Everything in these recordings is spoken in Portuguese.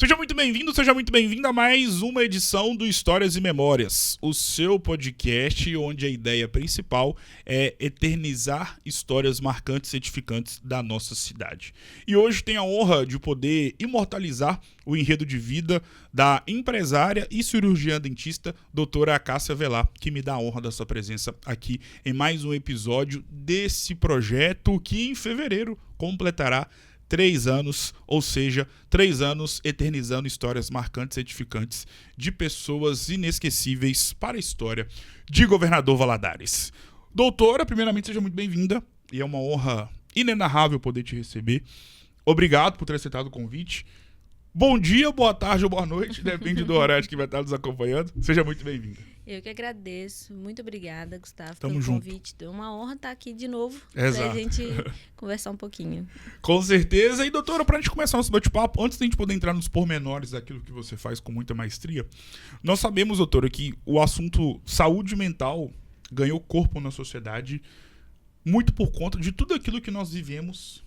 Seja muito bem-vindo, seja muito bem-vinda a mais uma edição do Histórias e Memórias, o seu podcast onde a ideia principal é eternizar histórias marcantes e edificantes da nossa cidade. E hoje tenho a honra de poder imortalizar o enredo de vida da empresária e cirurgiã dentista doutora Cássia Velar, que me dá a honra da sua presença aqui em mais um episódio desse projeto que em fevereiro completará 3 anos, ou seja, 3 anos eternizando histórias marcantes e edificantes de pessoas inesquecíveis para a história de Governador Valadares. Doutora, primeiramente seja muito bem-vinda e é uma honra inenarrável poder te receber. Obrigado por ter aceitado o convite. Bom dia, boa tarde ou boa noite, depende do horário que vai estar nos acompanhando. Seja muito bem-vinda. Eu que agradeço. Muito obrigada, Gustavo, Tamo pelo junto. convite. É uma honra estar aqui de novo Exato. pra gente conversar um pouquinho. Com certeza. E, doutora, pra gente começar nosso bate-papo, antes de a gente poder entrar nos pormenores daquilo que você faz com muita maestria, nós sabemos, doutora, que o assunto saúde mental ganhou corpo na sociedade muito por conta de tudo aquilo que nós vivemos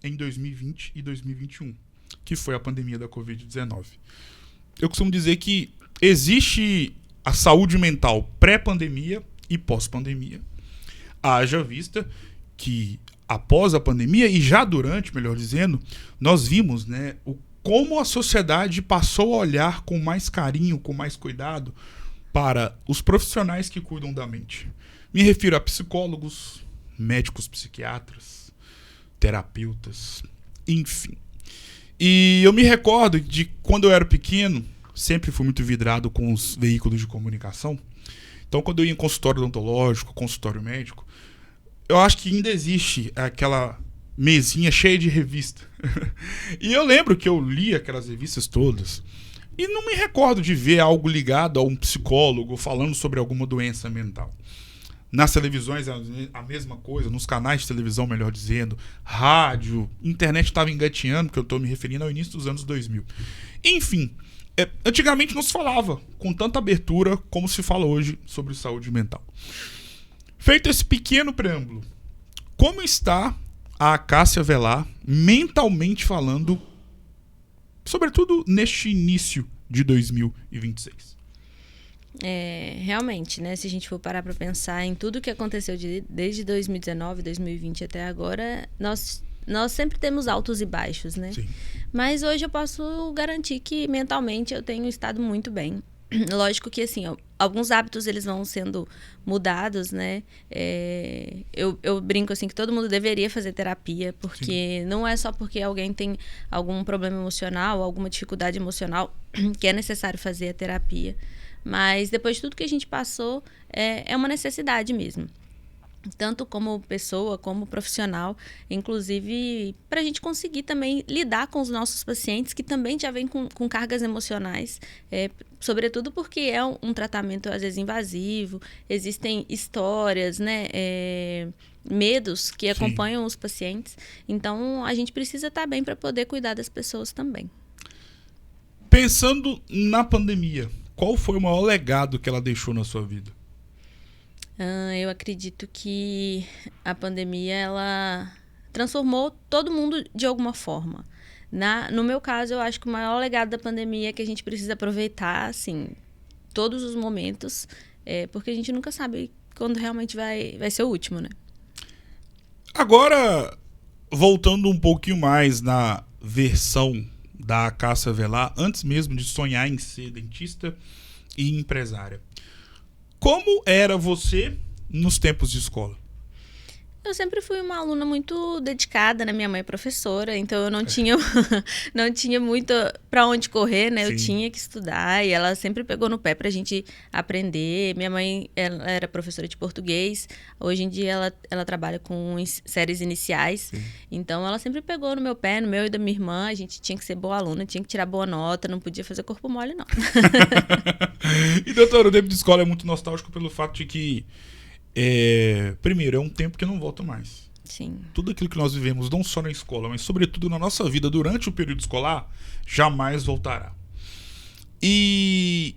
em 2020 e 2021, que foi a pandemia da Covid-19. Eu costumo dizer que existe a saúde mental pré-pandemia e pós-pandemia. Haja vista que após a pandemia e já durante, melhor dizendo, nós vimos, né, como a sociedade passou a olhar com mais carinho, com mais cuidado para os profissionais que cuidam da mente. Me refiro a psicólogos, médicos psiquiatras, terapeutas, enfim. E eu me recordo de quando eu era pequeno, sempre fui muito vidrado com os veículos de comunicação. Então, quando eu ia em consultório odontológico, consultório médico, eu acho que ainda existe aquela mesinha cheia de revista. E eu lembro que eu li aquelas revistas todas e não me recordo de ver algo ligado a um psicólogo falando sobre alguma doença mental. Nas televisões a mesma coisa, nos canais de televisão, melhor dizendo, rádio, internet estava engatinhando, porque eu estou me referindo ao início dos anos 2000. Enfim, antigamente não se falava com tanta abertura como se fala hoje sobre saúde mental. Feito esse pequeno preâmbulo, como está a Cássia Velar mentalmente falando, sobretudo neste início de 2026? Realmente, né? Se a gente for parar para pensar em tudo que aconteceu desde 2019, 2020 até agora, nós sempre temos altos e baixos, né? Sim. Mas hoje eu posso garantir que mentalmente eu tenho estado muito bem. Lógico que, assim, alguns hábitos eles vão sendo mudados, né? Eu brinco, assim, que todo mundo deveria fazer terapia, porque não é só porque alguém tem algum problema emocional, alguma dificuldade emocional que é necessário fazer a terapia. Mas depois de tudo que a gente passou, é uma necessidade mesmo. Tanto como pessoa, como profissional, inclusive para a gente conseguir também lidar com os nossos pacientes que também já vêm com cargas emocionais, sobretudo porque é um tratamento às vezes invasivo, existem histórias, né, medos que acompanham os pacientes, então a gente precisa estar bem para poder cuidar das pessoas também. Pensando na pandemia, qual foi o maior legado que ela deixou na sua vida? Eu acredito que a pandemia ela transformou todo mundo de alguma forma. No meu caso, eu acho que o maior legado da pandemia é que a gente precisa aproveitar, assim, todos os momentos, porque a gente nunca sabe quando realmente vai ser o último, né? Agora, voltando um pouquinho mais na versão da Cássia Velar, antes mesmo de sonhar em ser dentista e empresária. Como era você nos tempos de escola? Eu sempre fui uma aluna muito dedicada, né? Minha mãe é professora, então eu não tinha muito para onde correr, né? Sim. Eu tinha que estudar e ela sempre pegou no pé pra gente aprender. Minha mãe ela era professora de português, hoje em dia ela trabalha com séries iniciais, Sim. Então ela sempre pegou no meu pé, no meu e da minha irmã. A gente tinha que ser boa aluna, tinha que tirar boa nota, não podia fazer corpo mole, não. E, doutora, o tempo de escola é muito nostálgico pelo fato de que primeiro, é um tempo que não volta mais. Sim. Tudo aquilo que nós vivemos, não só na escola, mas sobretudo na nossa vida durante o período escolar, jamais voltará. E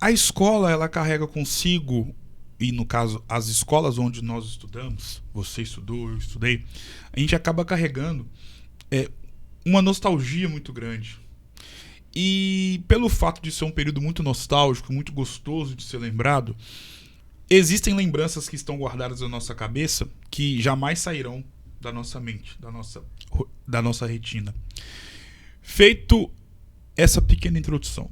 a escola, ela carrega consigo, e no caso, as escolas onde nós estudamos, você estudou, eu estudei, a gente acaba carregando uma nostalgia muito grande. E pelo fato de ser um período muito nostálgico, muito gostoso de ser lembrado, existem lembranças que estão guardadas na nossa cabeça que jamais sairão da nossa mente, da nossa retina. Feito essa pequena introdução,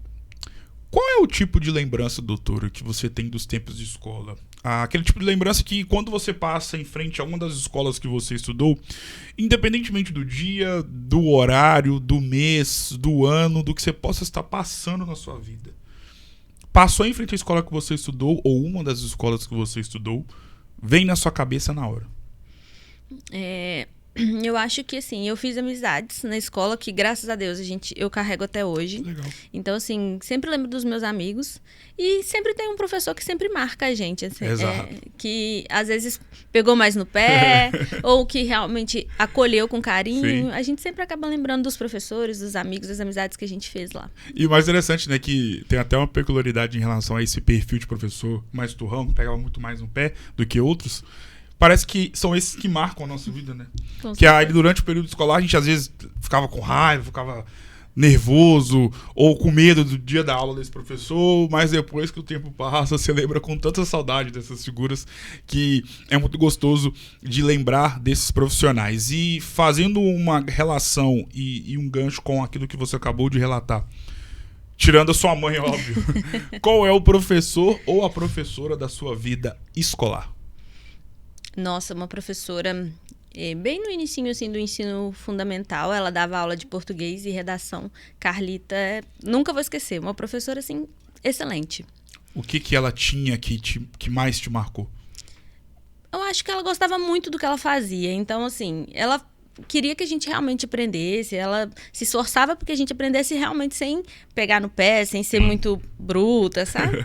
qual é o tipo de lembrança, doutora, que você tem dos tempos de escola? Aquele tipo de lembrança que quando você passa em frente a uma das escolas que você estudou, independentemente do dia, do horário, do mês, do ano, do que você possa estar passando na sua vida, passou em frente à escola que você estudou, ou uma das escolas que você estudou, vem na sua cabeça na hora? Eu acho que, assim, eu fiz amizades na escola que, graças a Deus, eu carrego até hoje. Legal. Então, assim, sempre lembro dos meus amigos. E sempre tem um professor que sempre marca a gente. Assim, Exato. que, às vezes, pegou mais no pé, ou que realmente acolheu com carinho. Sim. A gente sempre acaba lembrando dos professores, dos amigos, das amizades que a gente fez lá. E o mais interessante, né, que tem até uma peculiaridade em relação a esse perfil de professor mais turrão, que pegava muito mais no pé do que outros. Parece que são esses que marcam a nossa vida, né? Que aí, durante o período escolar, a gente às vezes ficava com raiva, ficava nervoso ou com medo do dia da aula desse professor, mas depois que o tempo passa, você lembra com tanta saudade dessas figuras que é muito gostoso de lembrar desses profissionais. E fazendo uma relação e um gancho com aquilo que você acabou de relatar, tirando a sua mãe, óbvio, qual é o professor ou a professora da sua vida escolar? Nossa, uma professora, bem no inicinho, assim, do ensino fundamental, ela dava aula de português e redação. Carlita, nunca vou esquecer, uma professora, assim, excelente. O que ela tinha que mais te marcou? Eu acho que ela gostava muito do que ela fazia. Então, assim, ela queria que a gente realmente aprendesse. Ela se esforçava porque a gente aprendesse realmente sem pegar no pé, sem ser muito bruta, sabe?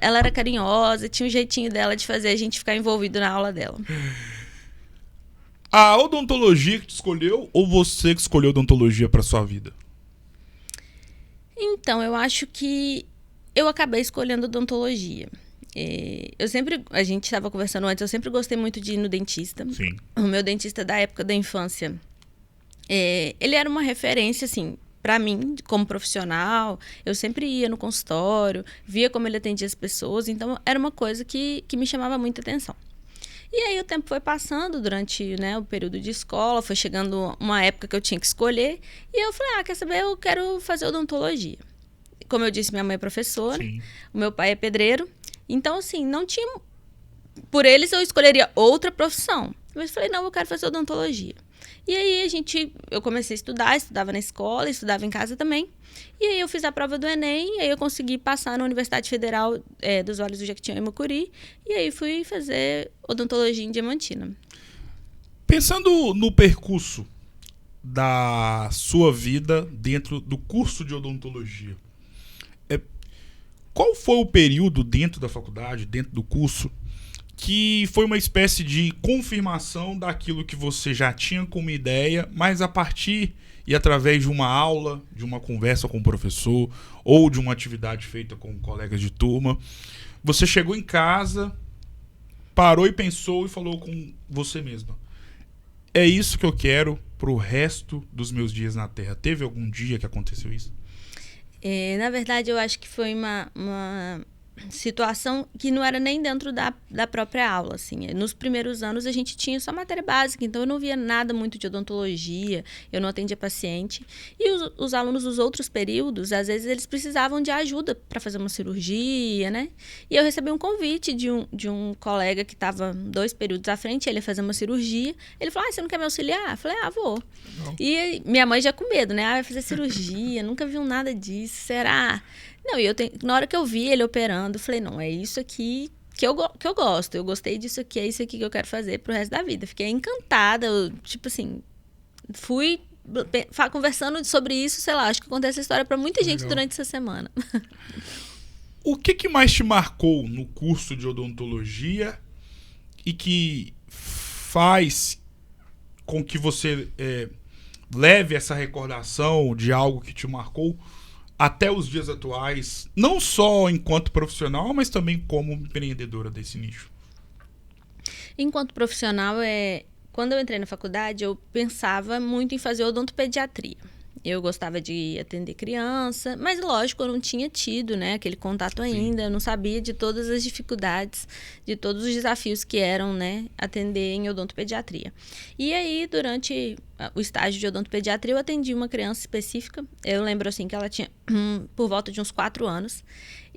Ela era carinhosa, tinha um jeitinho dela de fazer a gente ficar envolvido na aula dela. A odontologia que te escolheu ou você que escolheu a odontologia para sua vida? Então, eu acho que eu acabei escolhendo odontologia. A gente estava conversando antes, eu sempre gostei muito de ir no dentista. Sim. O meu dentista da época da infância, ele era uma referência, assim, para mim, como profissional. Eu sempre ia no consultório, via como ele atendia as pessoas, então era uma coisa que me chamava muita atenção. E aí o tempo foi passando durante, né, o período de escola, foi chegando uma época que eu tinha que escolher, e eu falei, quer saber, eu quero fazer odontologia. Como eu disse, minha mãe é professora, Sim. O meu pai é pedreiro, então, assim, não tinha... Por eles, eu escolheria outra profissão. Mas eu falei, não, eu quero fazer odontologia. E aí, eu comecei a estudar, estudava na escola, estudava em casa também. E aí, eu fiz a prova do Enem, e aí eu consegui passar na Universidade Federal dos Vales do Jequitinhonha e Mucuri. E aí, fui fazer odontologia em Diamantina. Pensando no percurso da sua vida dentro do curso de odontologia, qual foi o período dentro da faculdade, dentro do curso, que foi uma espécie de confirmação daquilo que você já tinha como ideia, mas a partir e através de uma aula, de uma conversa com o professor ou de uma atividade feita com colegas de turma, você chegou em casa, parou e pensou e falou com você mesma: é isso que eu quero pro resto dos meus dias na Terra. Teve algum dia que aconteceu isso? Na verdade, eu acho que foi uma situação que não era nem dentro da própria aula, assim. Nos primeiros anos a gente tinha só matéria básica, então eu não via nada muito de odontologia, eu não atendia paciente. E os alunos dos outros períodos, às vezes eles precisavam de ajuda para fazer uma cirurgia, né? E eu recebi um convite de um colega que estava 2 períodos à frente, ele ia fazer uma cirurgia. Ele falou, você não quer me auxiliar? Eu falei, vou. Não. E minha mãe já com medo, né? Vai fazer cirurgia, nunca viu nada disso, será? Não, e na hora que eu vi ele operando, eu falei, não, é isso aqui que eu gosto. Eu gostei disso aqui, é isso aqui que eu quero fazer pro resto da vida. Fiquei encantada, tipo assim, fui conversando sobre isso, sei lá, acho que acontece essa história para muita gente durante essa semana. O que mais te marcou no curso de odontologia e que faz com que você leve essa recordação de algo que te marcou até os dias atuais, não só enquanto profissional, mas também como empreendedora desse nicho? Enquanto profissional, quando eu entrei na faculdade, eu pensava muito em fazer odontopediatria. Eu gostava de atender criança, mas lógico, eu não tinha tido, né, aquele contato ainda, eu não sabia de todas as dificuldades, de todos os desafios que eram, né, atender em odontopediatria. E aí, durante o estágio de odontopediatria, eu atendi uma criança específica, eu lembro assim que ela tinha por volta de uns 4 anos,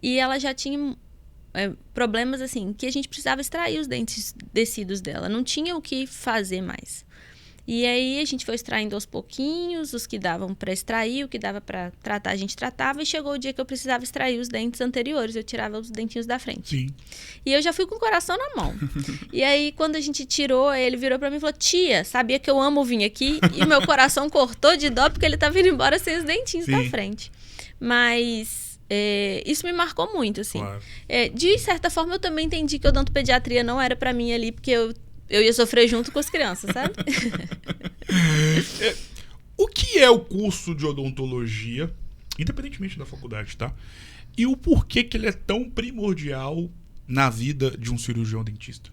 e ela já tinha problemas assim, que a gente precisava extrair os dentes descidos dela, não tinha o que fazer mais. E aí a gente foi extraindo aos pouquinhos, os que davam para extrair, o que dava para tratar, a gente tratava, e chegou o dia que eu precisava extrair os dentes anteriores, eu tirava os dentinhos da frente. Sim. E eu já fui com o coração na mão. E aí quando a gente tirou, ele virou para mim e falou: tia, sabia que eu amo vir aqui? E meu coração cortou de dó porque ele tá vindo embora sem os dentinhos da frente. Mas isso me marcou muito, assim. Claro. De certa forma, eu também entendi que odontopediatria não era para mim ali, porque eu ia sofrer junto com as crianças, sabe? O que é o curso de odontologia, independentemente da faculdade, tá? E o porquê que ele é tão primordial na vida de um cirurgião dentista?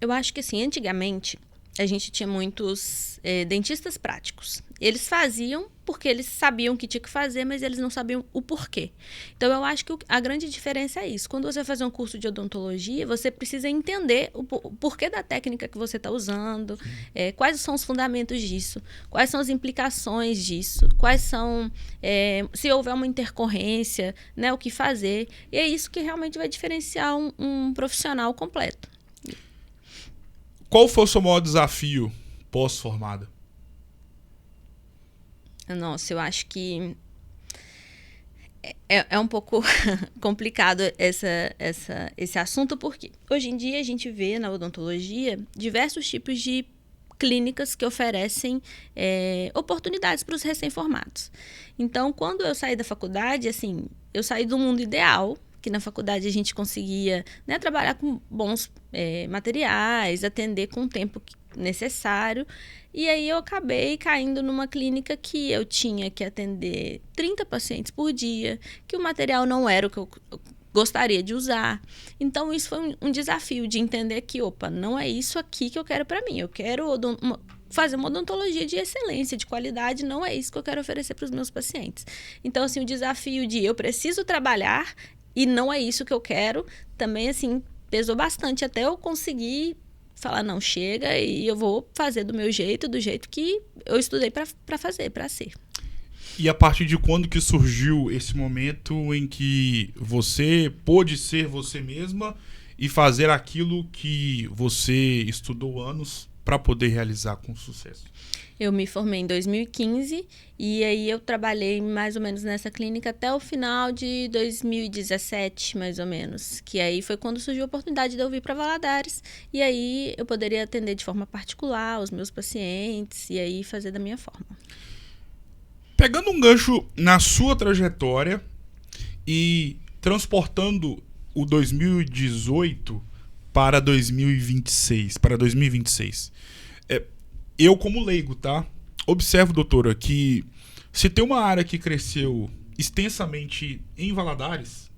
Eu acho que, assim, antigamente, a gente tinha muitos dentistas práticos. Eles faziam porque eles sabiam que tinha que fazer, mas eles não sabiam o porquê. Então, eu acho que a grande diferença é isso. Quando você vai fazer um curso de odontologia, você precisa entender o porquê da técnica que você está usando, quais são os fundamentos disso, quais são as implicações disso, quais são, se houver uma intercorrência, né, o que fazer. E é isso que realmente vai diferenciar um profissional completo. Qual foi o seu maior desafio pós-formada? Nossa, eu acho que é um pouco complicado esse assunto, porque hoje em dia a gente vê na odontologia diversos tipos de clínicas que oferecem oportunidades para os recém-formados. Então, quando eu saí da faculdade, assim, eu saí do mundo ideal, que na faculdade a gente conseguia, né, trabalhar com bons materiais, atender com o tempo necessário. E aí eu acabei caindo numa clínica que eu tinha que atender 30 pacientes por dia, que o material não era o que eu gostaria de usar. Então isso foi um desafio de entender que, não é isso aqui que eu quero para mim. Eu quero fazer uma odontologia de excelência, de qualidade, não é isso que eu quero oferecer para os meus pacientes. Então, assim, o desafio de eu preciso trabalhar e não é isso que eu quero, também, assim, pesou bastante até eu conseguir falar: não, chega, e eu vou fazer do meu jeito, do jeito que eu estudei para fazer, para ser. E a partir de quando que surgiu esse momento em que você pôde ser você mesma e fazer aquilo que você estudou anos para poder realizar com sucesso? Eu me formei em 2015 e aí eu trabalhei mais ou menos nessa clínica até o final de 2017, mais ou menos. Que aí foi quando surgiu a oportunidade de eu vir para Valadares. E aí eu poderia atender de forma particular os meus pacientes e aí fazer da minha forma. Pegando um gancho na sua trajetória e transportando o 2018 para 2026, eu, como leigo, tá? Observo, doutora, que se tem uma área que cresceu extensamente em Valadares,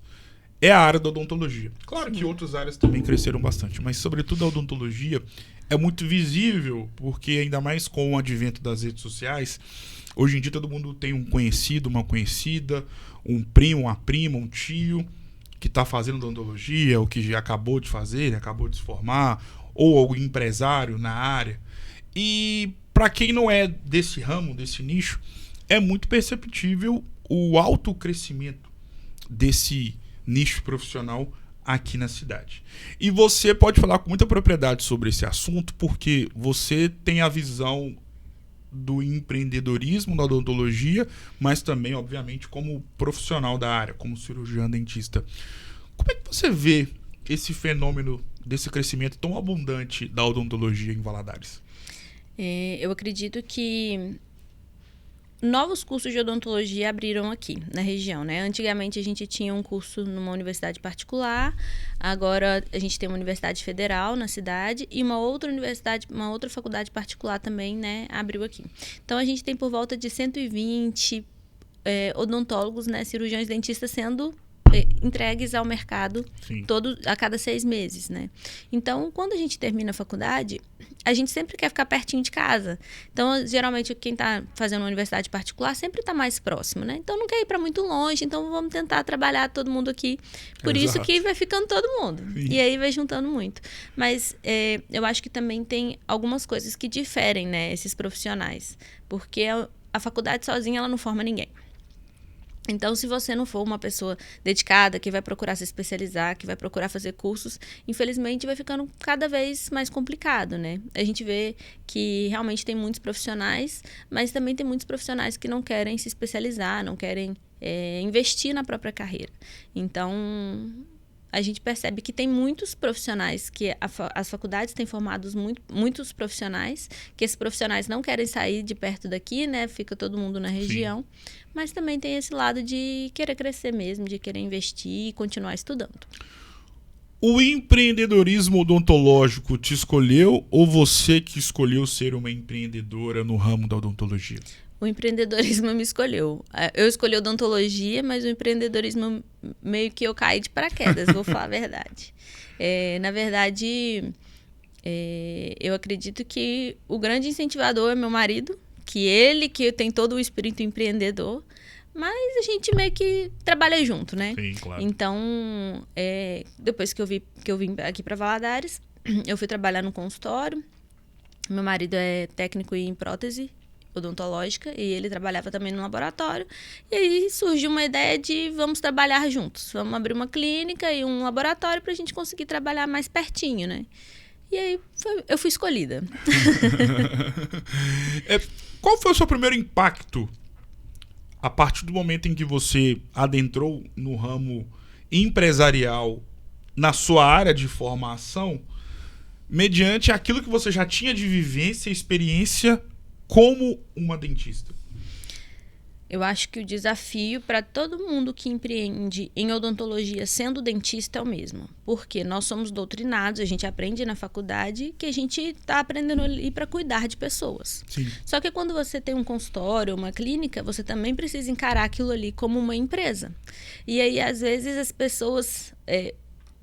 é a área da odontologia. Claro que outras áreas também cresceram bastante, mas sobretudo a odontologia é muito visível, porque ainda mais com o advento das redes sociais, hoje em dia todo mundo tem um conhecido, uma conhecida, um primo, uma prima, um tio que está fazendo odontologia, ou que já acabou de fazer, acabou de se formar, ou algum empresário na área. E para quem não é desse ramo, desse nicho, é muito perceptível o alto crescimento desse nicho profissional aqui na cidade. E você pode falar com muita propriedade sobre esse assunto, porque você tem a visão do empreendedorismo na odontologia, mas também, obviamente, como profissional da área, como cirurgião dentista. Como é que você vê esse fenômeno desse crescimento tão abundante da odontologia em Valadares? Eu acredito que novos cursos de odontologia abriram aqui na região, né? Antigamente a gente tinha um curso numa universidade particular, agora a gente tem uma universidade federal na cidade e uma outra universidade, uma outra faculdade particular também, né, abriu aqui. Então a gente tem por volta de 120 odontólogos, né, cirurgiões dentistas sendo entregues ao mercado a cada 6 meses, né? Então, quando a gente termina a faculdade, a gente sempre quer ficar pertinho de casa. Então, geralmente, quem está fazendo uma universidade particular sempre está mais próximo, né? Então, não quer ir para muito longe, então vamos tentar trabalhar todo mundo aqui. Por isso que vai ficando todo mundo. Sim. E aí vai juntando muito. Mas eu acho que também tem algumas coisas que diferem, né, esses profissionais. Porque a faculdade sozinha, ela não forma ninguém. Então, se você não for uma pessoa dedicada, que vai procurar se especializar, que vai procurar fazer cursos, infelizmente vai ficando cada vez mais complicado, né? A gente vê que realmente tem muitos profissionais, mas também tem muitos profissionais que não querem se especializar, não querem investir na própria carreira. Então, a gente percebe que tem muitos profissionais, que as faculdades têm formado muitos profissionais, que esses profissionais não querem sair de perto daqui, né? Fica todo mundo na região. Sim. Mas também tem esse lado de querer crescer mesmo, de querer investir e continuar estudando. O empreendedorismo odontológico te escolheu ou você que escolheu ser uma empreendedora no ramo da odontologia? O empreendedorismo me escolheu. Eu escolhi odontologia, mas o empreendedorismo meio que eu caí de paraquedas, vou falar a verdade. Na verdade, eu acredito que o grande incentivador é meu marido, que tem todo o espírito empreendedor, mas a gente meio que trabalha junto, né? Sim, claro. Então, depois que eu vim aqui para Valadares, eu fui trabalhar no consultório. Meu marido é técnico em prótese odontológica e ele trabalhava também no laboratório. E aí surgiu uma ideia de vamos trabalhar juntos. Vamos abrir uma clínica e um laboratório para a gente conseguir trabalhar mais pertinho, né? E aí eu fui escolhida. Qual foi o seu primeiro impacto a partir do momento em que você adentrou no ramo empresarial na sua área de formação, mediante aquilo que você já tinha de vivência e experiência como uma dentista? Eu acho que o desafio para todo mundo que empreende em odontologia sendo dentista é o mesmo. Porque nós somos doutrinados, a gente aprende na faculdade que a gente está aprendendo ali para cuidar de pessoas. Sim. Só que quando você tem um consultório, uma clínica, você também precisa encarar aquilo ali como uma empresa. E aí, às vezes, as pessoas...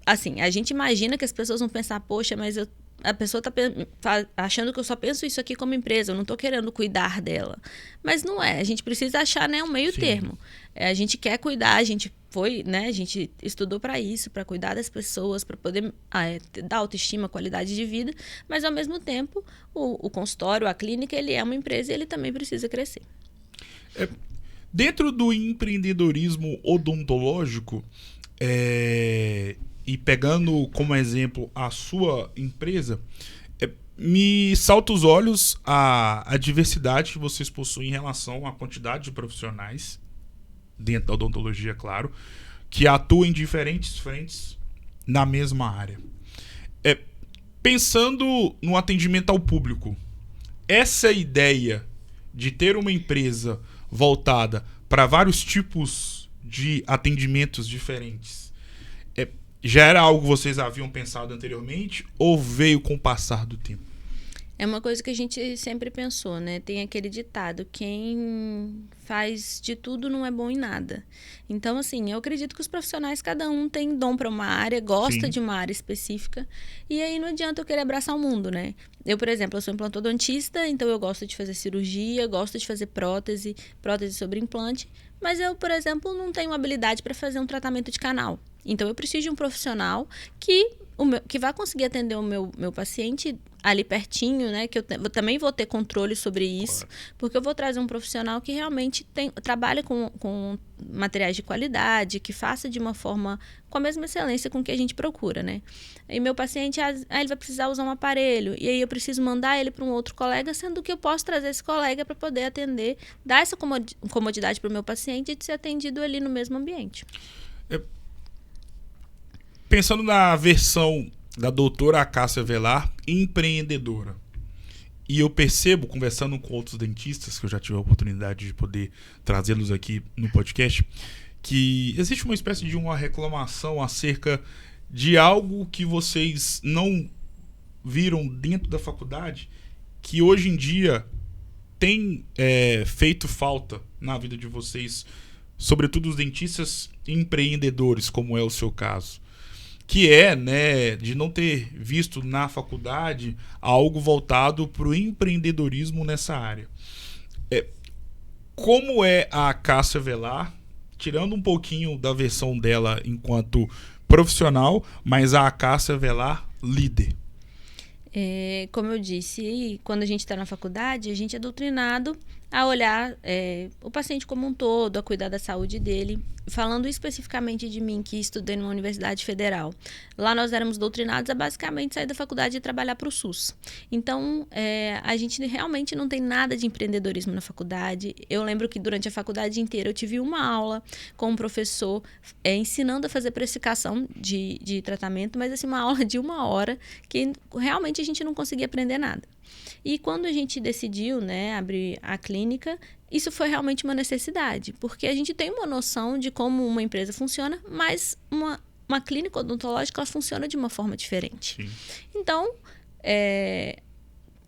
assim, a gente imagina que as pessoas vão pensar, poxa, mas a pessoa está achando que eu só penso isso aqui como empresa, eu não estou querendo cuidar dela. Mas não é, a gente precisa achar, né, um meio termo. A gente quer cuidar, a gente estudou para isso, para cuidar das pessoas, para poder dar autoestima, qualidade de vida, mas ao mesmo tempo o consultório, a clínica, ele é uma empresa e ele também precisa crescer. Dentro do empreendedorismo odontológico, e pegando como exemplo a sua empresa, me salta os olhos a diversidade que vocês possuem em relação à quantidade de profissionais, dentro da odontologia, claro, que atuam em diferentes frentes na mesma área. Pensando no atendimento ao público, essa ideia de ter uma empresa voltada para vários tipos de atendimentos diferentes, já era algo que vocês haviam pensado anteriormente ou veio com o passar do tempo? É uma coisa que a gente sempre pensou, né? Tem aquele ditado, quem faz de tudo não é bom em nada. Então, assim, eu acredito que os profissionais, cada um tem dom para uma área, gosta Sim. de uma área específica, e aí não adianta eu querer abraçar o mundo, né? Eu, por exemplo, eu sou implantodontista, então eu gosto de fazer cirurgia, gosto de fazer prótese sobre implante, mas eu, por exemplo, não tenho habilidade para fazer um tratamento de canal. Então, eu preciso de um profissional que vai conseguir atender o meu paciente ali pertinho, né? Que eu também vou ter controle sobre isso, claro. Porque eu vou trazer um profissional que realmente trabalha com materiais de qualidade, que faça de uma forma com a mesma excelência com que a gente procura, né? E meu paciente, ele vai precisar usar um aparelho, e aí eu preciso mandar ele para um outro colega, sendo que eu posso trazer esse colega para poder atender, dar essa comodidade para o meu paciente de ser atendido ali no mesmo ambiente. Pensando na versão da doutora Cássia Velar, empreendedora, e eu percebo, conversando com outros dentistas, que eu já tive a oportunidade de poder trazê-los aqui no podcast, que existe uma espécie de uma reclamação acerca de algo que vocês não viram dentro da faculdade, que hoje em dia tem feito falta na vida de vocês sobretudo os dentistas empreendedores, como é o seu caso, que é, né, de não ter visto na faculdade algo voltado para o empreendedorismo nessa área. Como é a Cássia Velar, tirando um pouquinho da versão dela enquanto profissional, mas a Cássia Velar líder? Como eu disse, quando a gente está na faculdade, a gente é doutrinado a olhar o paciente como um todo, a cuidar da saúde dele. Falando especificamente de mim, que estudei numa universidade federal, lá nós éramos doutrinados a basicamente sair da faculdade e trabalhar para o SUS. Então, a gente realmente não tem nada de empreendedorismo na faculdade. Eu lembro que durante a faculdade inteira eu tive uma aula com um professor ensinando a fazer precificação de tratamento, mas assim, uma aula de 1 hora que realmente a gente não conseguia aprender nada. E quando a gente decidiu, né, abrir a clínica, isso foi realmente uma necessidade, porque a gente tem uma noção de como uma empresa funciona, mas uma clínica odontológica ela funciona de uma forma diferente. Sim. Então,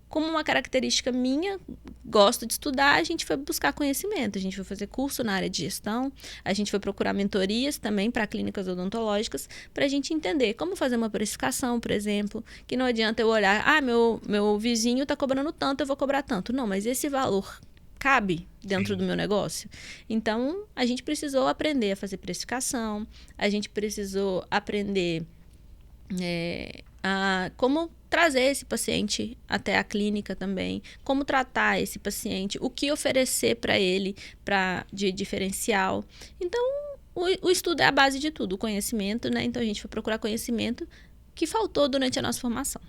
como uma característica minha, gosto de estudar, a gente foi buscar conhecimento, a gente foi fazer curso na área de gestão, a gente foi procurar mentorias também para clínicas odontológicas, para a gente entender como fazer uma precificação, por exemplo, que não adianta eu olhar, meu vizinho está cobrando tanto, eu vou cobrar tanto. Não, mas esse valor cabe dentro do meu negócio? Então, a gente precisou aprender a fazer precificação, a gente precisou aprender a como trazer esse paciente até a clínica também, como tratar esse paciente, o que oferecer para ele de diferencial. Então, o estudo é a base de tudo, o conhecimento, né? Então, a gente foi procurar conhecimento que faltou durante a nossa formação.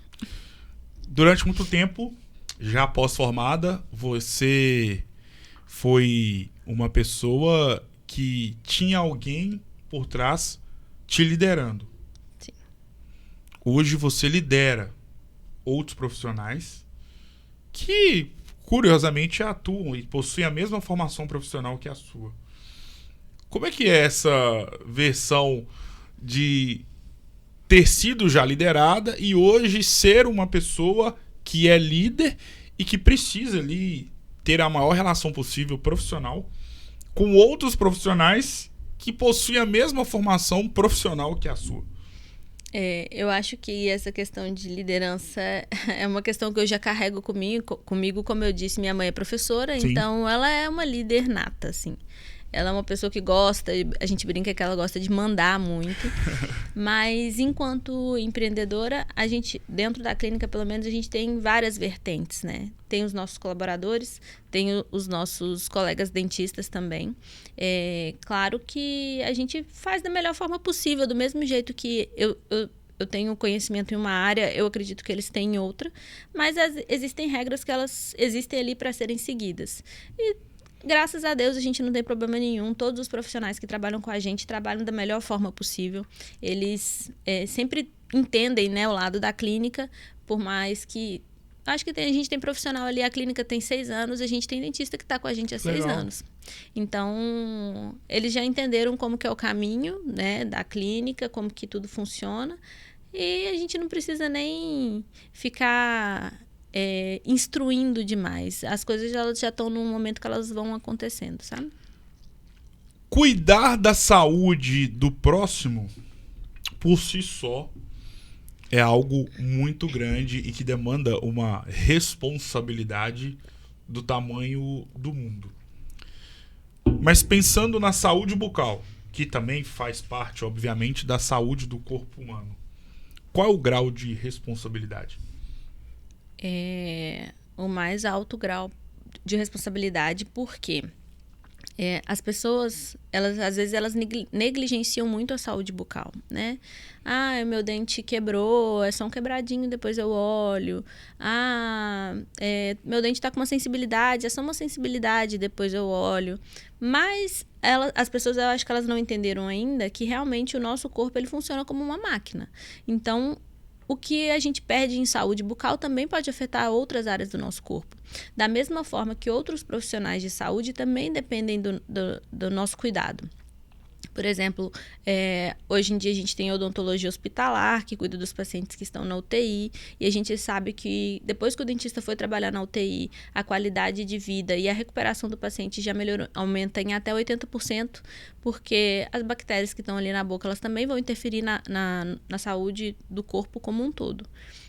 Durante muito tempo, já pós-formada, você foi uma pessoa que tinha alguém por trás te liderando. Sim. Hoje você lidera outros profissionais que, curiosamente, atuam e possuem a mesma formação profissional que a sua. Como é que é essa versão de ter sido já liderada e hoje ser uma pessoa que é líder e que precisa ali ter a maior relação possível profissional com outros profissionais que possuem a mesma formação profissional que a sua? Eu acho que essa questão de liderança é uma questão que eu já carrego comigo, como eu disse, minha mãe é professora, Sim. Então ela é uma líder nata, assim. Ela é uma pessoa que gosta, a gente brinca que ela gosta de mandar muito, mas enquanto empreendedora, a gente, dentro da clínica, pelo menos, a gente tem várias vertentes, né? Tem os nossos colaboradores, tem os nossos colegas dentistas também. Claro que a gente faz da melhor forma possível, do mesmo jeito que eu tenho conhecimento em uma área, eu acredito que eles têm em outra, mas existem regras que elas existem ali para serem seguidas. E graças a Deus a gente não tem problema nenhum. Todos os profissionais que trabalham com a gente trabalham da melhor forma possível. Eles sempre entendem, né, o lado da clínica, por mais que... Acho que a gente tem profissional ali, a clínica tem 6 anos, a gente tem dentista que está com a gente há 6 anos. Então, eles já entenderam como que é o caminho, né, da clínica, como que tudo funciona. E a gente não precisa nem ficar... instruindo demais. As coisas elas já estão num momento que elas vão acontecendo, sabe? Cuidar da saúde do próximo, por si só, é algo muito grande e que demanda uma responsabilidade do tamanho do mundo. Mas pensando na saúde bucal, que também faz parte, obviamente, da saúde do corpo humano, qual é o grau de responsabilidade? O mais alto grau de responsabilidade, porque as pessoas, às vezes, elas negligenciam muito a saúde bucal, né? Meu dente quebrou, é só um quebradinho, depois eu olho. Meu dente está com uma sensibilidade, é só uma sensibilidade, depois eu olho. Mas as pessoas, eu acho que elas não entenderam ainda que realmente o nosso corpo ele funciona como uma máquina. Então, o que a gente perde em saúde bucal também pode afetar outras áreas do nosso corpo. Da mesma forma que outros profissionais de saúde também dependem do nosso cuidado. Por exemplo, hoje em dia a gente tem odontologia hospitalar, que cuida dos pacientes que estão na UTI, e a gente sabe que depois que o dentista foi trabalhar na UTI, a qualidade de vida e a recuperação do paciente já melhorou, aumenta em até 80%, porque as bactérias que estão ali na boca, elas também vão interferir na saúde do corpo como um todo.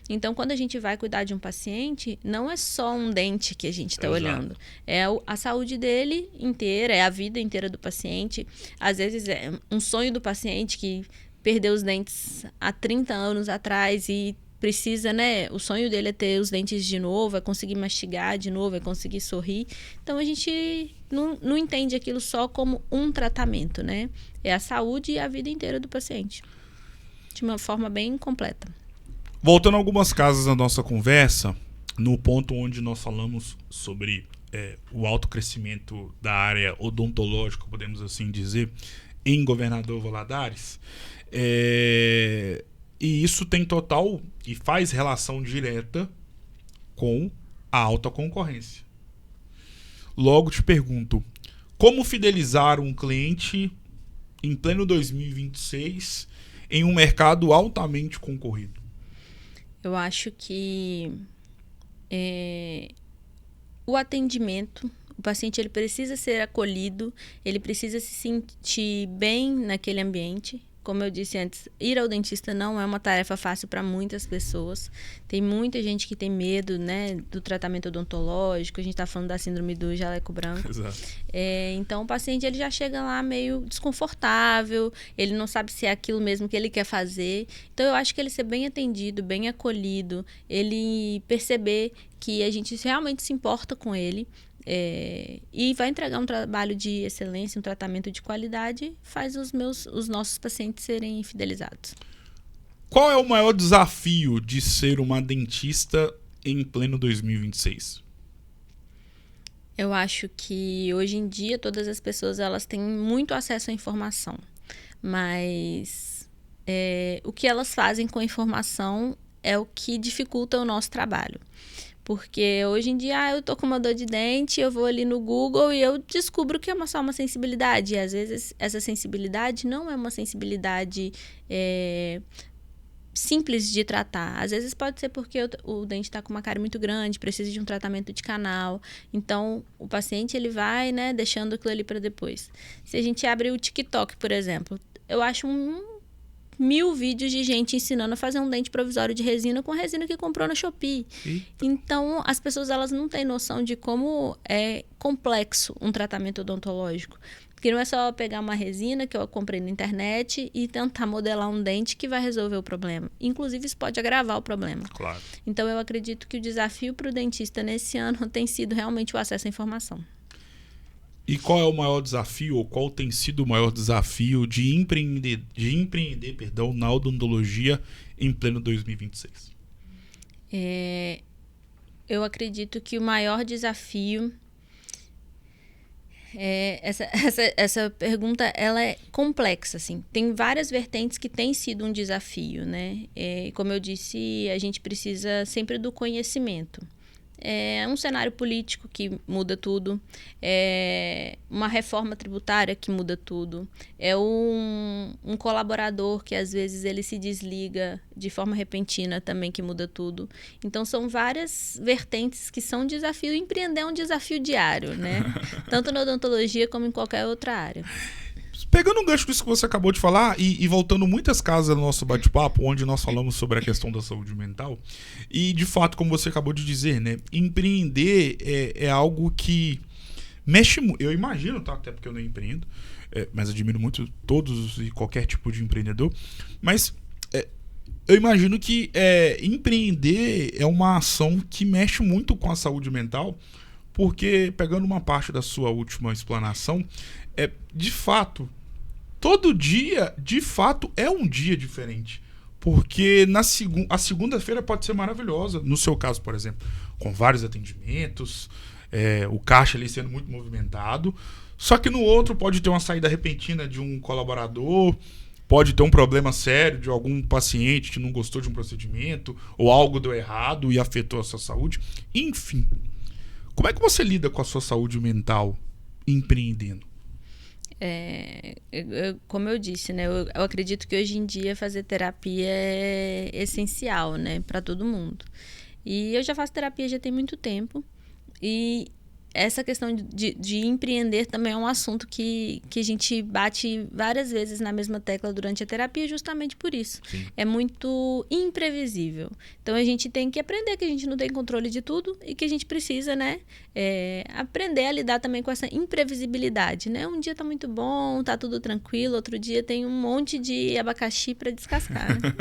Então, quando a gente vai cuidar de um paciente, não é só um dente que a gente está olhando. É a saúde dele inteira, é a vida inteira do paciente. Às vezes é um sonho do paciente que perdeu os dentes há 30 anos atrás e precisa, né? O sonho dele é ter os dentes de novo, é conseguir mastigar de novo, é conseguir sorrir. Então, a gente não entende aquilo só como um tratamento, né? É a saúde e a vida inteira do paciente. De uma forma bem completa. Voltando a algumas casas da nossa conversa, no ponto onde nós falamos sobre o alto crescimento da área odontológica, podemos assim dizer, em Governador Valadares, e isso tem total e faz relação direta com a alta concorrência. Logo te pergunto, como fidelizar um cliente em pleno 2026 em um mercado altamente concorrido? Eu acho que o atendimento, o paciente ele precisa ser acolhido, ele precisa se sentir bem naquele ambiente. Como eu disse antes, ir ao dentista não é uma tarefa fácil para muitas pessoas. Tem muita gente que tem medo, né, do tratamento odontológico. A gente está falando da síndrome do jaleco branco. Exato. Então, o paciente ele já chega lá meio desconfortável, ele não sabe se é aquilo mesmo que ele quer fazer. Então, eu acho que ele ser bem atendido, bem acolhido, ele perceber que a gente realmente se importa com ele, e vai entregar um trabalho de excelência, um tratamento de qualidade, faz os nossos pacientes serem fidelizados. Qual é o maior desafio de ser uma dentista em pleno 2026? Eu acho que hoje em dia todas as pessoas elas têm muito acesso à informação, mas o que elas fazem com a informação é o que dificulta o nosso trabalho. Porque hoje em dia, eu tô com uma dor de dente, eu vou ali no Google e eu descubro que é só uma sensibilidade. E às vezes essa sensibilidade não é uma sensibilidade simples de tratar. Às vezes pode ser porque o dente está com uma cárie muito grande, precisa de um tratamento de canal. Então, o paciente ele vai, né, deixando aquilo ali para depois. Se a gente abre o TikTok, por exemplo, eu acho 1000 vídeos de gente ensinando a fazer um dente provisório de resina com a resina que comprou na Shopee. Então, as pessoas elas não têm noção de como é complexo um tratamento odontológico. Porque não é só pegar uma resina que eu comprei na internet e tentar modelar um dente que vai resolver o problema. Inclusive, isso pode agravar o problema. Claro. Então, eu acredito que o desafio para o dentista nesse ano tem sido realmente o acesso à informação. E qual é o maior desafio, ou qual tem sido o maior desafio de empreender na odontologia em pleno 2026? Eu acredito que o maior desafio essa pergunta ela é complexa, assim. Tem várias vertentes que têm sido um desafio, né? Como eu disse, a gente precisa sempre do conhecimento. É um cenário político que muda tudo, é uma reforma tributária que muda tudo, é um colaborador que às vezes ele se desliga de forma repentina também que muda tudo. Então são várias vertentes que são um desafio. Empreender é um desafio diário, né? Tanto na odontologia como em qualquer outra área. Pegando um gancho disso que você acabou de falar e voltando muitas casas no nosso bate-papo, onde nós falamos sobre a questão da saúde mental, e de fato, como você acabou de dizer, né, empreender é algo que mexe muito. Eu imagino, tá? Até porque eu não empreendo, mas admiro muito todos e qualquer tipo de empreendedor, mas eu imagino que empreender é uma ação que mexe muito com a saúde mental, porque, pegando uma parte da sua última explanação, de fato, todo dia, de fato, é um dia diferente. Porque a segunda-feira pode ser maravilhosa, no seu caso, por exemplo, com vários atendimentos, o caixa ali sendo muito movimentado. Só que no outro pode ter uma saída repentina de um colaborador, pode ter um problema sério de algum paciente que não gostou de um procedimento, ou algo deu errado e afetou a sua saúde. Enfim, como é que você lida com a sua saúde mental empreendendo? Como eu disse, né? Eu acredito que hoje em dia fazer terapia é essencial, né? Para todo mundo. E eu já faço terapia já tem muito tempo. E essa questão de empreender também é um assunto que a gente bate várias vezes na mesma tecla durante a terapia, justamente por isso. Sim. É muito imprevisível. Então a gente tem que aprender que a gente não tem controle de tudo e que a gente precisa, né, aprender a lidar também com essa imprevisibilidade, né? Um dia tá muito bom, tá tudo tranquilo, outro dia tem um monte de abacaxi para descascar. Né?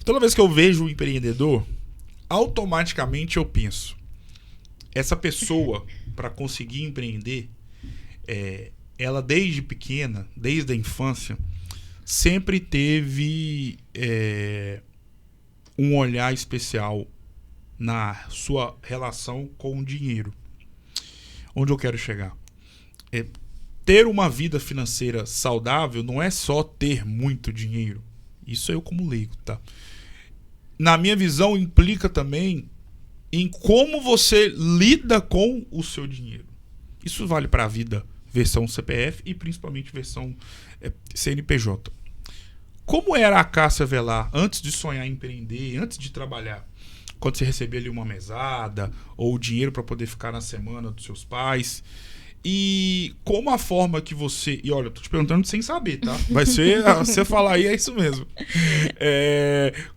Toda vez que eu vejo um empreendedor, automaticamente eu penso, essa pessoa, para conseguir empreender, ela desde pequena, desde a infância, sempre teve um olhar especial na sua relação com o dinheiro. Onde eu quero chegar? Ter uma vida financeira saudável não é só ter muito dinheiro. Isso eu como leigo, tá? Na minha visão, implica também em como você lida com o seu dinheiro. Isso vale para a vida versão CPF e principalmente versão CNPJ. Como era a Cássia Velar antes de sonhar em empreender, antes de trabalhar? Quando você recebia ali uma mesada ou o dinheiro para poder ficar na semana dos seus pais. E como a forma que você... E olha, eu tô te perguntando sem saber, tá? Vai ser... Você falar aí, é isso mesmo.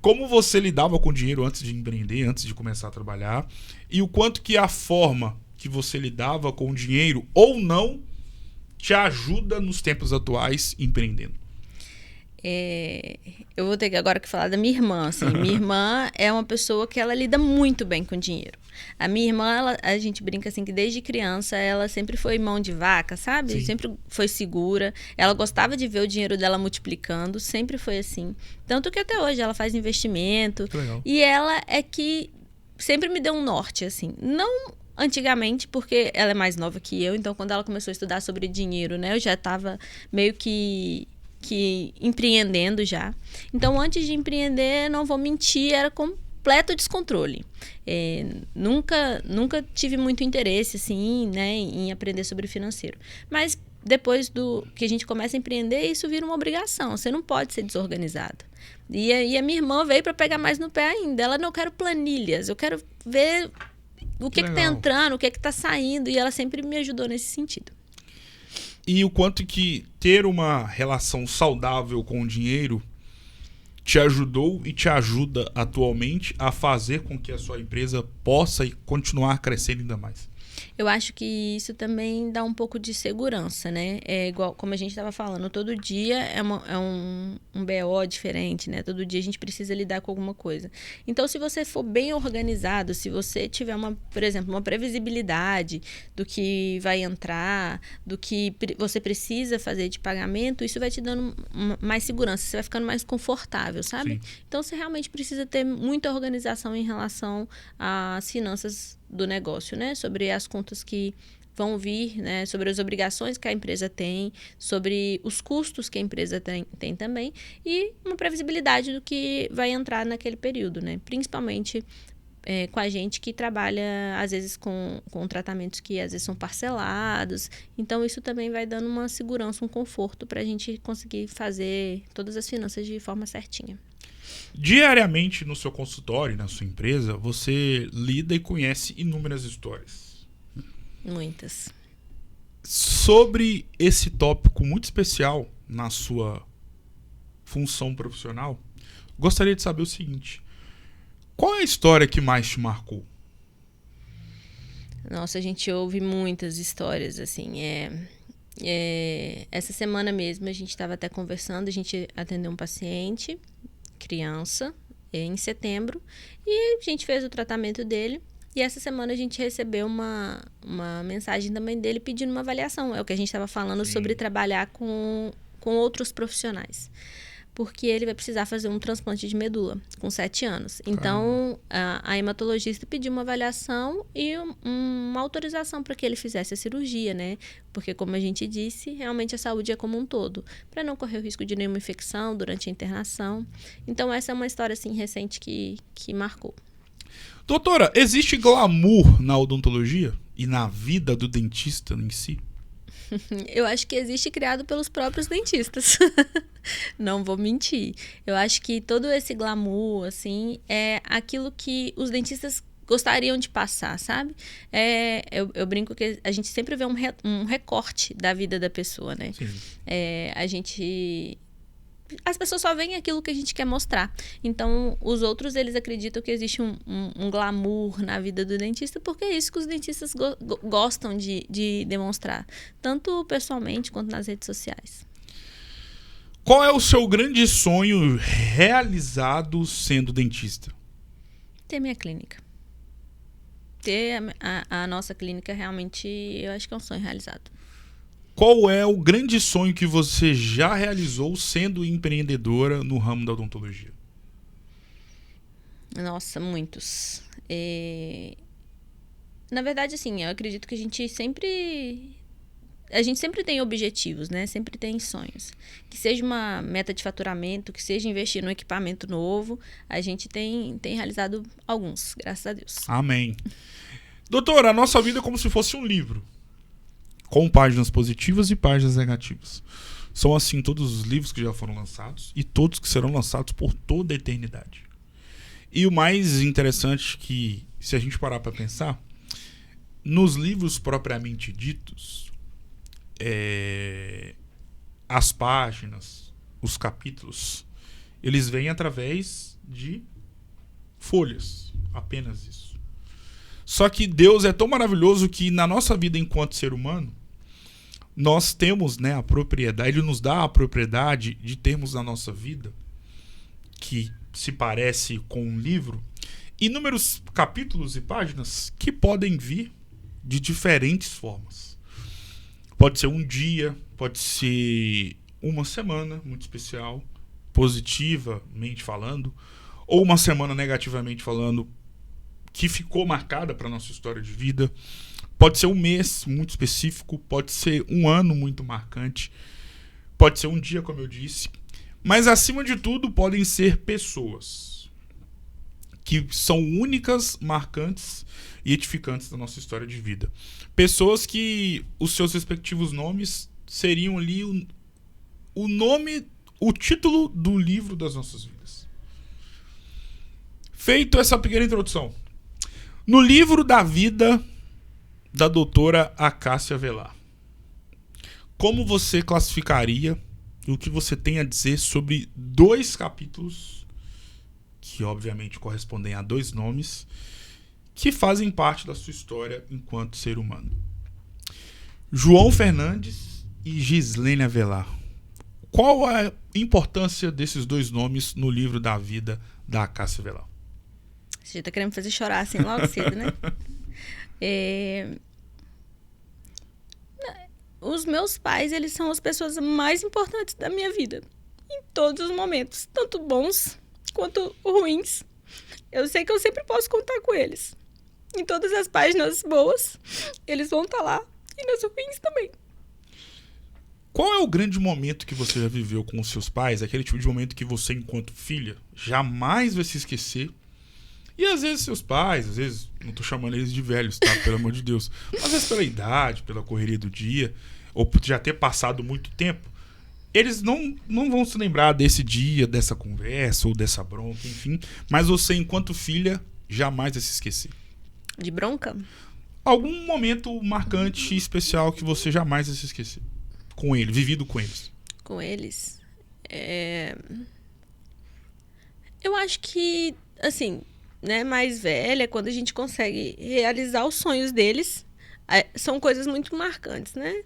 Como você lidava com o dinheiro antes de empreender, antes de começar a trabalhar? E o quanto que a forma que você lidava com o dinheiro, ou não, te ajuda nos tempos atuais empreendendo? Eu vou ter agora que falar da minha irmã. Assim. Minha irmã é uma pessoa que ela lida muito bem com dinheiro. A minha irmã, a gente brinca assim que desde criança ela sempre foi mão de vaca, sabe? Sim. Sempre foi segura. Ela gostava de ver o dinheiro dela multiplicando, sempre foi assim. Tanto que até hoje ela faz investimento. Que legal. E ela é que sempre me deu um norte, assim. Não antigamente, porque ela é mais nova que eu, então quando ela começou a estudar sobre dinheiro, né? Eu já estava meio que empreendendo já. Então, antes de empreender, não vou mentir, era completo descontrole. Nunca tive muito interesse, assim, né, em aprender sobre financeiro. Mas depois do que a gente começa a empreender, isso vira uma obrigação. Você não pode ser desorganizado. E a minha irmã veio para pegar mais no pé ainda. Ela, não, eu quero planilhas, eu quero ver o que está entrando, o que está saindo. E ela sempre me ajudou nesse sentido. E o quanto que ter uma relação saudável com o dinheiro te ajudou e te ajuda atualmente a fazer com que a sua empresa possa continuar crescendo ainda mais? Eu acho que isso também dá um pouco de segurança, né? É igual, como a gente estava falando, todo dia é um BO diferente, né? Todo dia a gente precisa lidar com alguma coisa. Então, se você for bem organizado, se você tiver, por exemplo, uma previsibilidade do que vai entrar, do que você precisa fazer de pagamento, isso vai te dando mais segurança, você vai ficando mais confortável, sabe? Sim. Então, você realmente precisa ter muita organização em relação às finanças do negócio, né? Sobre as contas que vão vir, né? Sobre as obrigações que a empresa tem, sobre os custos que a empresa tem também e uma previsibilidade do que vai entrar naquele período, né? Principalmente com a gente que trabalha, às vezes, com tratamentos que às vezes são parcelados. Então, isso também vai dando uma segurança, um conforto para a gente conseguir fazer todas as finanças de forma certinha. Diariamente no seu consultório, na sua empresa, você lida e conhece inúmeras histórias. Muitas. Sobre esse tópico muito especial na sua função profissional, gostaria de saber o seguinte: qual é a história que mais te marcou? Nossa, a gente ouve muitas histórias, assim, essa semana mesmo a gente estava até conversando, a gente atendeu um paciente, criança, em setembro, e a gente fez o tratamento dele, e essa semana a gente recebeu uma mensagem também dele pedindo uma avaliação, é o que a gente estava falando. Sim. Sobre trabalhar com outros profissionais. Porque ele vai precisar fazer um transplante de medula com 7 anos. Então, a hematologista pediu uma avaliação e uma autorização para que ele fizesse a cirurgia, né? Porque, como a gente disse, realmente a saúde é como um todo. Para não correr o risco de nenhuma infecção durante a internação. Então, essa é uma história, assim, recente que marcou. Doutora, existe glamour na odontologia? e na vida do dentista em si? Eu acho que existe criado pelos próprios dentistas. Não vou mentir. Eu acho que todo esse glamour, assim, é aquilo que os dentistas gostariam de passar, sabe? Eu brinco que a gente sempre vê um recorte da vida da pessoa, né? Sim. As pessoas só veem aquilo que a gente quer mostrar. Então, os outros, eles acreditam que existe um glamour na vida do dentista, porque é isso que os dentistas gostam de demonstrar, tanto pessoalmente quanto nas redes sociais. Qual é o seu grande sonho realizado sendo dentista? Ter minha clínica. Ter a nossa clínica, realmente, eu acho que é um sonho realizado. Qual é o grande sonho que você já realizou sendo empreendedora no ramo da odontologia? Nossa, muitos. Na verdade, assim, eu acredito que a gente sempre tem objetivos, né? Sempre tem sonhos. Que seja uma meta de faturamento, que seja investir num equipamento novo, a gente tem realizado alguns, graças a Deus. Amém. Doutora, a nossa vida é como se fosse um livro, com páginas positivas e páginas negativas. São assim todos os livros que já foram lançados e todos que serão lançados por toda a eternidade. E o mais interessante que, se a gente parar para pensar, nos livros propriamente ditos, as páginas, os capítulos, eles vêm através de folhas, apenas isso. Só que Deus é tão maravilhoso que na nossa vida enquanto ser humano, nós temos, né, a propriedade, Ele nos dá a propriedade de termos na nossa vida, que se parece com um livro, inúmeros capítulos e páginas que podem vir de diferentes formas. Pode ser um dia, pode ser uma semana muito especial, positivamente falando, ou uma semana negativamente falando, que ficou marcada para a nossa história de vida. Pode ser um mês muito específico, pode ser um ano muito marcante, pode ser um dia, como eu disse. Mas, acima de tudo, podem ser pessoas que são únicas, marcantes e edificantes da nossa história de vida. Pessoas que os seus respectivos nomes seriam ali o nome, o título do livro das nossas vidas. Feito essa pequena introdução, no livro da vida da doutora Acácia Velar, como você classificaria o que você tem a dizer sobre 2 capítulos, que obviamente correspondem a 2 nomes, que fazem parte da sua história enquanto ser humano? João Fernandes e Gislene Avelar. Qual a importância desses 2 nomes no livro da vida da Acácia Velar? Você já tá querendo me fazer chorar assim logo cedo, né? Os meus pais, eles são as pessoas mais importantes da minha vida. Em todos os momentos. Tanto bons quanto ruins. Eu sei que eu sempre posso contar com eles. Em todas as páginas boas, eles vão estar lá. E nas ruins também. Qual é o grande momento que você já viveu com os seus pais? Aquele tipo de momento que você, enquanto filha, jamais vai se esquecer. E às vezes seus pais, às vezes, não tô chamando eles de velhos, tá? Pelo amor de Deus. Às vezes pela idade, pela correria do dia, ou por já ter passado muito tempo, eles não vão se lembrar desse dia, dessa conversa, ou dessa bronca, enfim. Mas você, enquanto filha, jamais vai se esquecer. De bronca? Algum momento marcante e especial que você jamais vai se esquecer. Com ele, vivido com eles. Com eles? Eu acho que, assim, né, mais velha, quando a gente consegue realizar os sonhos deles, são coisas muito marcantes, né?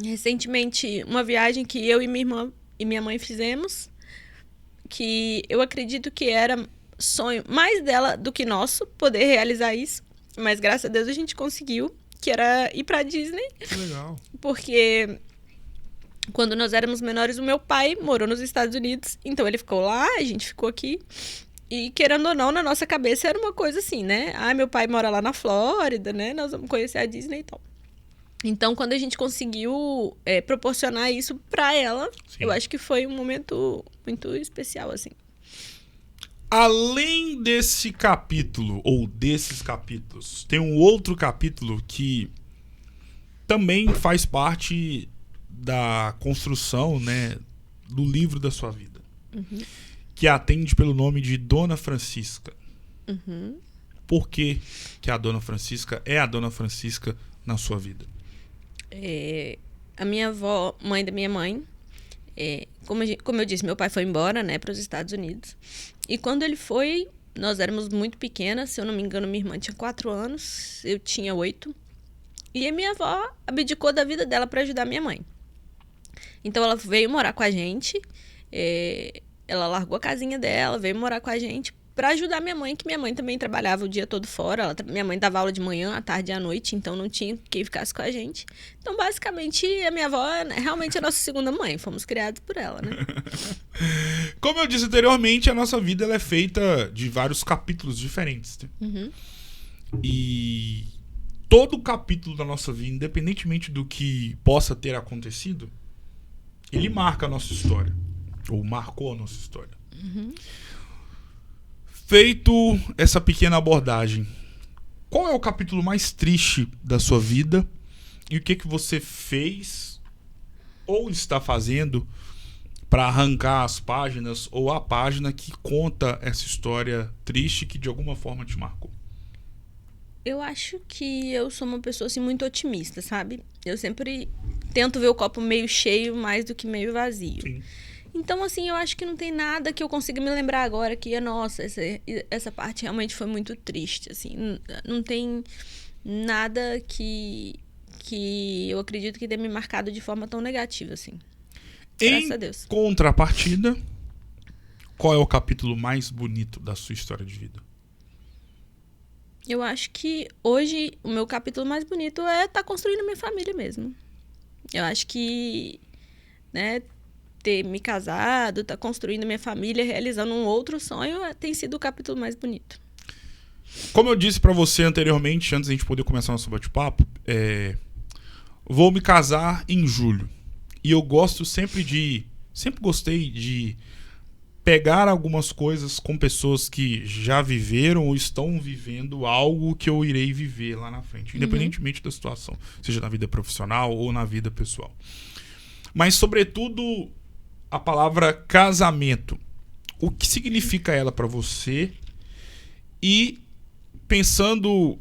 Recentemente, uma viagem que eu e minha irmã e minha mãe fizemos, que eu acredito que era sonho mais dela do que nosso, poder realizar isso, mas graças a Deus a gente conseguiu, que era ir pra Disney. Que legal. Porque quando nós éramos menores, o meu pai morou nos Estados Unidos, então ele ficou lá, a gente ficou aqui. E, querendo ou não, na nossa cabeça era uma coisa assim, né? Meu pai mora lá na Flórida, né? Nós vamos conhecer a Disney e tal. Então, quando a gente conseguiu proporcionar isso pra ela, Sim. Eu acho que foi um momento muito especial, assim. Além desse capítulo, ou desses capítulos, tem um outro capítulo que também faz parte da construção, né, do livro da sua vida. Que atende pelo nome de Dona Francisca. Por que a Dona Francisca é a Dona Francisca na sua vida? A minha avó, mãe da minha mãe, como eu disse, meu pai foi embora, né, para os Estados Unidos. E quando ele foi, nós éramos muito pequenas. Se eu não me engano, minha irmã tinha 4 anos, eu tinha 8. E a minha avó abdicou da vida dela para ajudar minha mãe. Então ela veio morar com a gente. Ela largou a casinha dela, veio morar com a gente para ajudar minha mãe, que minha mãe também trabalhava o dia todo fora. Minha mãe dava aula de manhã, à tarde e à noite, então não tinha quem ficasse com a gente. Então, basicamente, a minha avó é realmente a nossa segunda mãe. Fomos criados por ela, né? Como eu disse anteriormente, a nossa vida ela é feita de vários capítulos diferentes. Né? E todo capítulo da nossa vida, independentemente do que possa ter acontecido, ele marca a nossa história. Ou marcou a nossa história. Feito essa pequena abordagem, qual é o capítulo mais triste da sua vida e o que você fez ou está fazendo para arrancar as páginas ou a página que conta essa história triste que de alguma forma te marcou? Eu acho que eu sou uma pessoa assim, muito otimista, sabe? Eu sempre tento ver o copo meio cheio mais do que meio vazio. Sim. Então, assim, eu acho que não tem nada que eu consiga me lembrar agora que, nossa, essa parte realmente foi muito triste, assim. Não tem nada que eu acredito que tenha me marcado de forma tão negativa, assim. Graças a Deus. Em contrapartida, qual é o capítulo mais bonito da sua história de vida? Eu acho que hoje o meu capítulo mais bonito é estar construindo minha família mesmo. Eu acho que, né, ter me casado, estar construindo minha família, realizando um outro sonho, tem sido o capítulo mais bonito. Como eu disse pra você anteriormente, antes da gente poder começar nosso bate-papo, vou me casar em julho. E eu gosto sempre gostei de pegar algumas coisas com pessoas que já viveram ou estão vivendo algo que eu irei viver lá na frente, independentemente da situação, seja na vida profissional ou na vida pessoal. Mas, sobretudo, a palavra casamento. O que significa ela para você? E pensando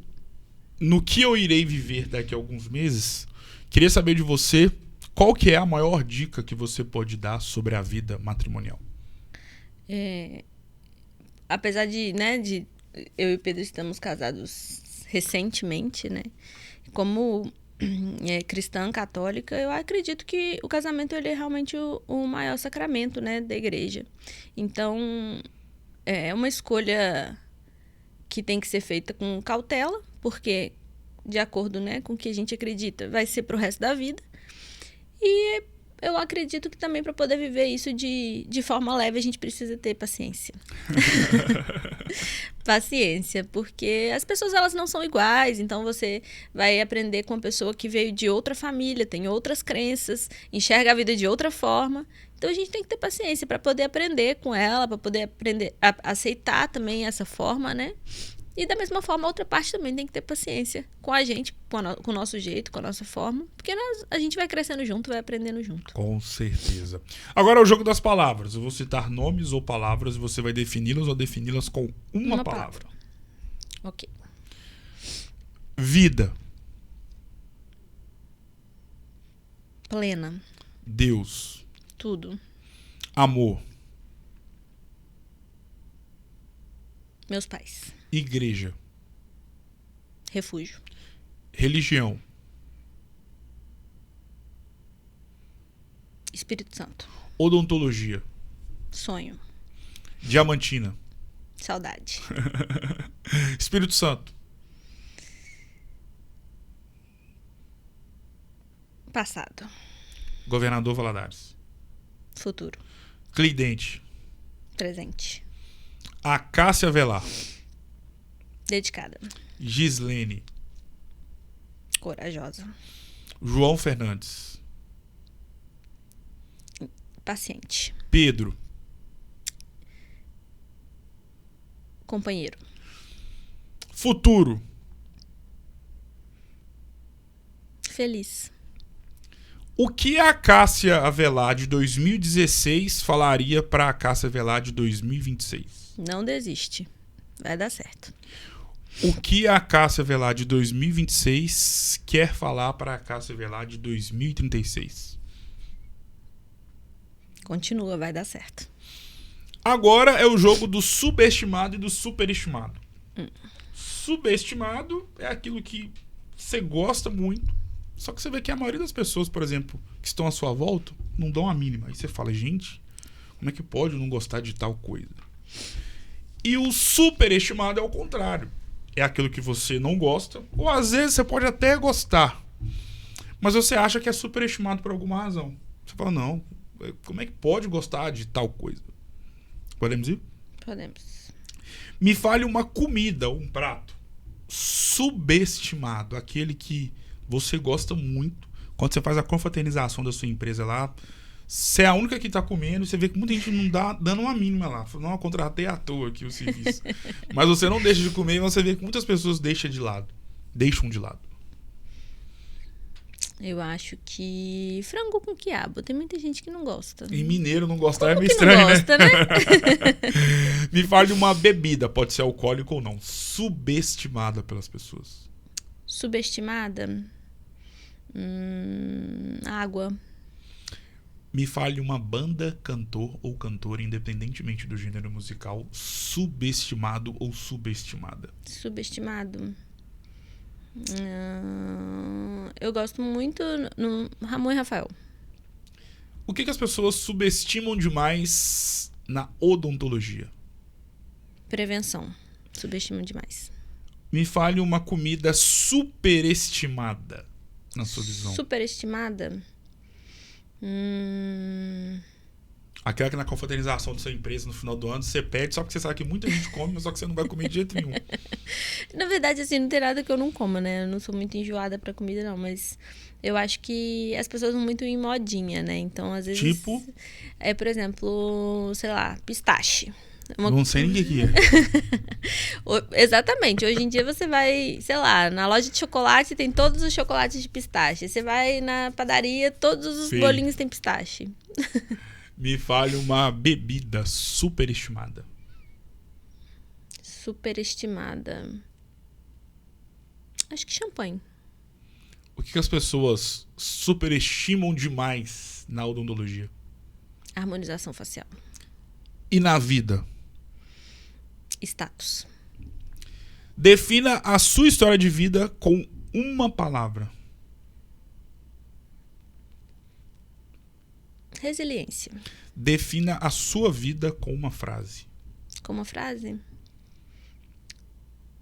no que eu irei viver daqui a alguns meses, queria saber de você qual que é a maior dica que você pode dar sobre a vida matrimonial. Apesar de eu e o Pedro estamos casados recentemente, né? Como cristã católica, eu acredito que o casamento ele é realmente o maior sacramento, né, da igreja. Então, é uma escolha que tem que ser feita com cautela, porque de acordo, né, com o que a gente acredita, vai ser pro resto da vida. E eu acredito que também para poder viver isso de forma leve, a gente precisa ter paciência. Paciência, porque as pessoas elas não são iguais, então você vai aprender com uma pessoa que veio de outra família, tem outras crenças, enxerga a vida de outra forma. Então a gente tem que ter paciência para poder aprender com ela, para poder aprender a aceitar também essa forma, né? E da mesma forma, a outra parte também tem que ter paciência com a gente, com o nosso jeito, com a nossa forma. Porque a gente vai crescendo junto, vai aprendendo junto. Com certeza. Agora é o jogo das palavras. Eu vou citar nomes ou palavras e você vai defini-las ou defini-las com uma palavra. Ok. Vida. Plena. Deus. Tudo. Amor. Meus pais. Igreja. Refúgio. Religião. Espírito Santo. Odontologia. Sonho. Diamantina. Saudade. Espírito Santo. Passado. Governador Valadares. Futuro. Clidente. Presente. Acácia Velar. Dedicada. Gislene. Corajosa. João Fernandes. Paciente. Pedro. Companheiro. Futuro. Feliz. O que a Cássia Avelar de 2016 falaria para a Cássia Avelar de 2026? Não desiste. Vai dar certo. O que a Cássia Avelar de 2026 quer falar para a Cássia Avelar de 2036? Continua, vai dar certo. Agora é o jogo do subestimado e do superestimado. Subestimado é aquilo que você gosta muito, só que você vê que a maioria das pessoas, por exemplo, que estão à sua volta, não dão a mínima. Aí você fala, gente, como é que pode eu não gostar de tal coisa? E o superestimado é o contrário. É aquilo que você não gosta, ou às vezes você pode até gostar, mas você acha que é superestimado por alguma razão. Você fala, não, como é que pode gostar de tal coisa? Podemos ir? Podemos. Me fale uma comida, um prato subestimado, aquele que você gosta muito. Quando você faz a confraternização da sua empresa lá, você é a única que tá comendo, você vê que muita gente não dá dando uma mínima lá. Não, eu contratei à toa aqui o serviço. Mas você não deixa de comer e você vê que muitas pessoas deixam de lado. Eu acho que frango com quiabo. Tem muita gente que não gosta. E mineiro não gostar Como é meio que estranho, não gosta, né? Me fale uma bebida, pode ser alcoólica ou não, subestimada pelas pessoas. Subestimada? Água. Me fale uma banda, cantor ou cantora, independentemente do gênero musical, subestimado ou subestimada. Subestimado? Eu gosto muito no Ramon e Rafael. O que as pessoas subestimam demais na odontologia? Prevenção. Subestimam demais. Me fale uma comida superestimada na sua visão. Superestimada? Aquela que na confraternização da sua empresa no final do ano você pede só porque você sabe que muita gente come, mas só que você não vai comer de jeito nenhum. Na verdade, assim, não tem nada que eu não coma, né? Eu não sou muito enjoada pra comida, não. Mas eu acho que as pessoas vão muito em modinha, né? Então, às vezes... Tipo? Por exemplo, sei lá, pistache. Não sei nem o que é. Exatamente. Hoje em dia você vai, sei lá, na loja de chocolate tem todos os chocolates de pistache. Você vai na padaria, todos os bolinhos têm pistache. Me fale uma bebida superestimada. Superestimada. Acho que champanhe. O que as pessoas superestimam demais na odontologia? Harmonização facial. E na vida? Status. Defina a sua história de vida com uma palavra. Resiliência. Defina a sua vida com uma frase. Com uma frase?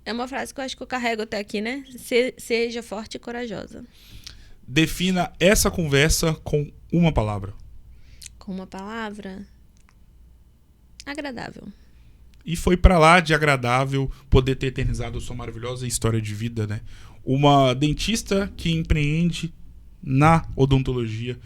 É uma frase que eu acho que eu carrego até aqui, né? Seja forte e corajosa. Defina essa conversa com uma palavra. Com uma palavra? Agradável. E foi pra lá de agradável poder ter eternizado a sua maravilhosa história de vida, né? Uma dentista que empreende na odontologia.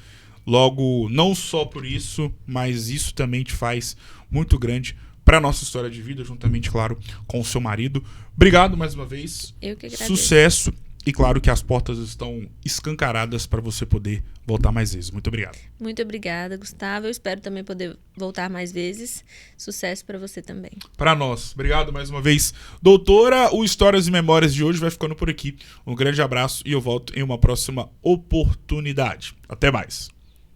Logo, não só por isso, mas isso também te faz muito grande para nossa história de vida, juntamente, claro, com o seu marido. Obrigado mais uma vez. Eu que agradeço. Sucesso. E claro que as portas estão escancaradas para você poder voltar mais vezes. Muito obrigado. Muito obrigada, Gustavo. Eu espero também poder voltar mais vezes. Sucesso para você também. Para nós. Obrigado mais uma vez. Doutora, o Histórias e Memórias de hoje vai ficando por aqui. Um grande abraço e eu volto em uma próxima oportunidade. Até mais.